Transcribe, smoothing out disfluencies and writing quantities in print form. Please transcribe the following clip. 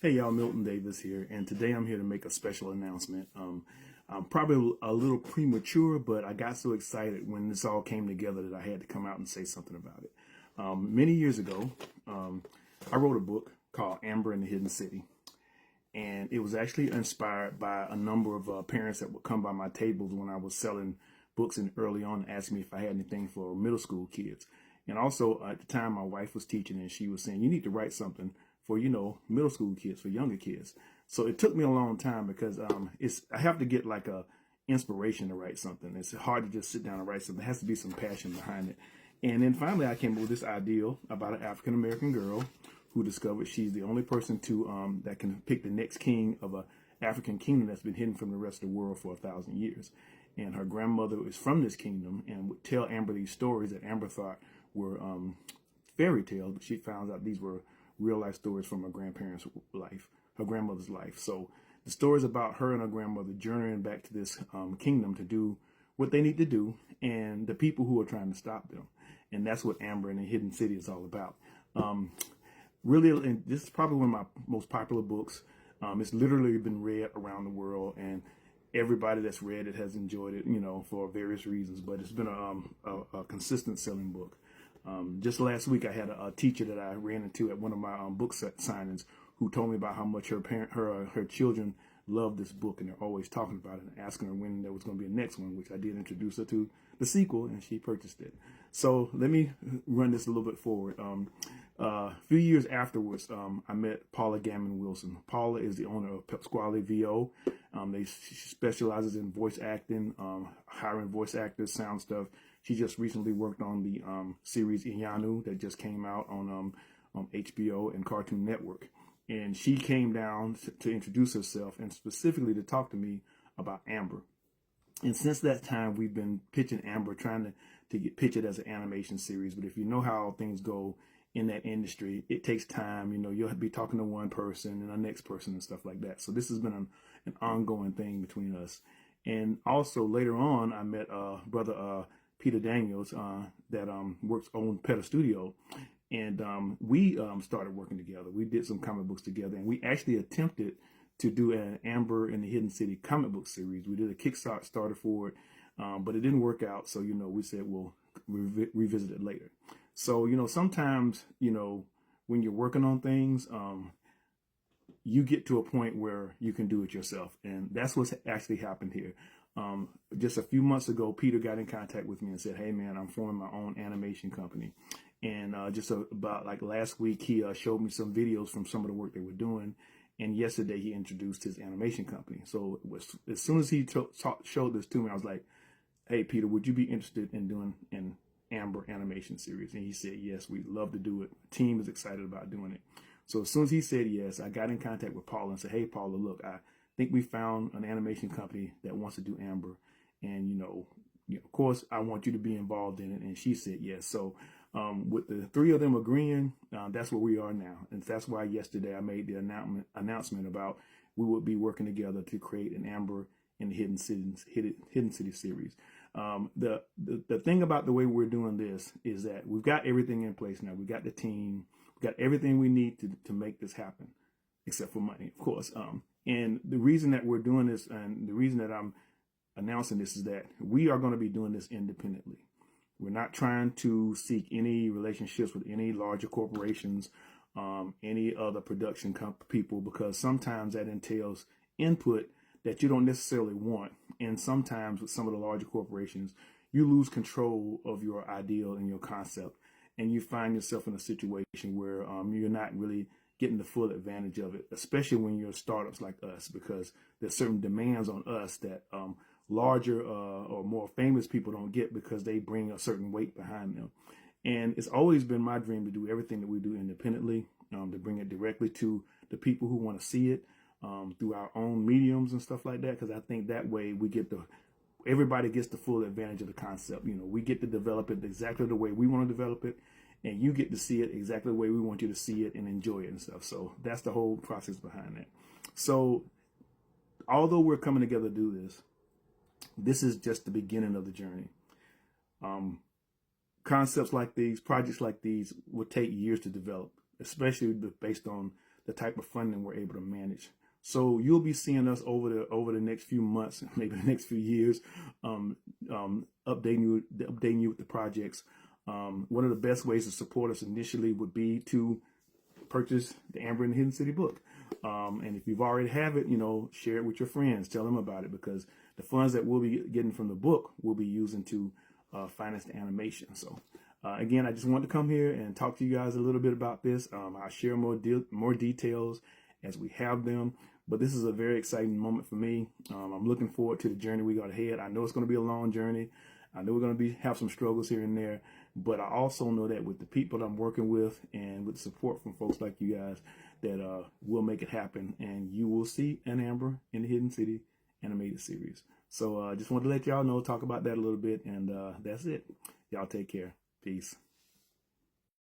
Hey y'all, Milton Davis here, and today I'm here to make a special announcement. I'm probably a little premature, but I got so excited when this all came together that I had to come out and say something about it. Many years ago, I wrote a book called Amber in the Hidden City, and it was actually inspired by a number of parents that would come by my tables when I was selling books and early on, asking me if I had anything for middle school kids. And also at the time, my wife was teaching, and she was saying, "You need to write something for middle school kids, for younger kids." So it took me a long time because I have to get like a inspiration to write something. It's hard to just sit down and write something. There has to be some passion behind it. And then finally, I came up with this ideal about an African American girl who discovered she's the only person to that can pick the next king of a African kingdom that's been hidden from the rest of the world for 1,000 years. And her grandmother is from this kingdom and would tell Amber these stories that Amber thought were fairy tales, but she found out these were real life stories from her grandparents' life, her grandmother's life. So the stories about her and her grandmother journeying back to this kingdom to do what they need to do, and the people who are trying to stop them. And that's what Amber in the Hidden City is all about. Really, and this is probably one of my most popular books. It's literally been read around the world, and everybody that's read it has enjoyed it, for various reasons. But it's been a consistent selling book. Just last week, I had a teacher that I ran into at one of my book signings who told me about how much her children love this book, and they're always talking about it and asking her when there was going to be a next one, which I did introduce her to the sequel, and she purchased it. So let me run this a little bit forward. A few years afterwards, I met Paula Gammon Wilson. Paula is the owner of Pasquale VO. She specializes in voice acting, hiring voice actors, sound stuff. She just recently worked on the series Iyanu that just came out on HBO and Cartoon Network. And she came down to introduce herself and specifically to talk to me about Amber. And since that time, we've been pitching Amber, trying to get pitch it as an animation series. But if you know how things go in that industry, it takes time. You'll be talking to one person and the next person and stuff like that. So this has been an ongoing thing between us. And also later on, I met brother Peter Daniels that works on Peta Studio. And we started working together. We did some comic books together, and we actually attempted to do an Amber in the Hidden City comic book series. We did a Kickstarter for it, but it didn't work out. So, we said we'll revisit it later. So, sometimes, when you're working on things, you get to a point where you can do it yourself. And that's what's actually happened here. Just a few months ago, Peter got in contact with me and said, "Hey, man, I'm forming my own animation company." And just about like last week, he showed me some videos from some of the work they were doing. And yesterday, he introduced his animation company. So as soon as he showed this to me, I was like, "Hey, Peter, would you be interested in doing an Amber animation series?" And he said, "Yes, we'd love to do it. The team is excited about doing it." So as soon as he said yes, I got in contact with Paula and said, "Hey, Paula, look, I think we found an animation company that wants to do Amber. And, of course, I want you to be involved in it." And she said yes. So with the three of them agreeing, that's where we are now. And that's why yesterday I made the announcement about we would be working together to create an Amber in the Hidden City series. The thing about the way we're doing this is that we've got everything in place now. We've got the team. We've got everything we need to make this happen, except for money, of course. And the reason that we're doing this and the reason that I'm announcing this is that we are going to be doing this independently. We're not trying to seek any relationships with any larger corporations, any other production people, because sometimes that entails input that you don't necessarily want. And sometimes with some of the larger corporations, you lose control of your ideal and your concept. And you find yourself in a situation where you're not really getting the full advantage of it, especially when you're startups like us, because there's certain demands on us that larger or more famous people don't get because they bring a certain weight behind them. And it's always been my dream to do everything that we do independently, to bring it directly to the people who want to see it through our own mediums and stuff like that, because I think that way everybody gets the full advantage of the concept. We get to develop it exactly the way we want to develop it, and you get to see it exactly the way we want you to see it and enjoy it and stuff. So that's the whole process behind that. So although we're coming together to do this is just the beginning of the journey. Concepts like these, projects like these will take years to develop, especially based on the type of funding we're able to manage. So you'll be seeing us over the next few months, maybe the next few years, updating you with the projects. One of the best ways to support us initially would be to purchase the Amber and the Hidden City book. And if you've already have it, share it with your friends, tell them about it, because the funds that we'll be getting from the book we'll be using to finance the animation. So again, I just wanted to come here and talk to you guys a little bit about this. I'll share more details as we have them. But this is a very exciting moment for me. I'm looking forward to the journey we got ahead. I know it's going to be a long journey. I know we're going to have some struggles here and there, but I also know that with the people I'm working with and with support from folks like you guys, that we'll make it happen, and you will see an Amber in the Hidden City animated series. So I just wanted to let y'all know, talk about that a little bit, and that's it. Y'all take care. Peace.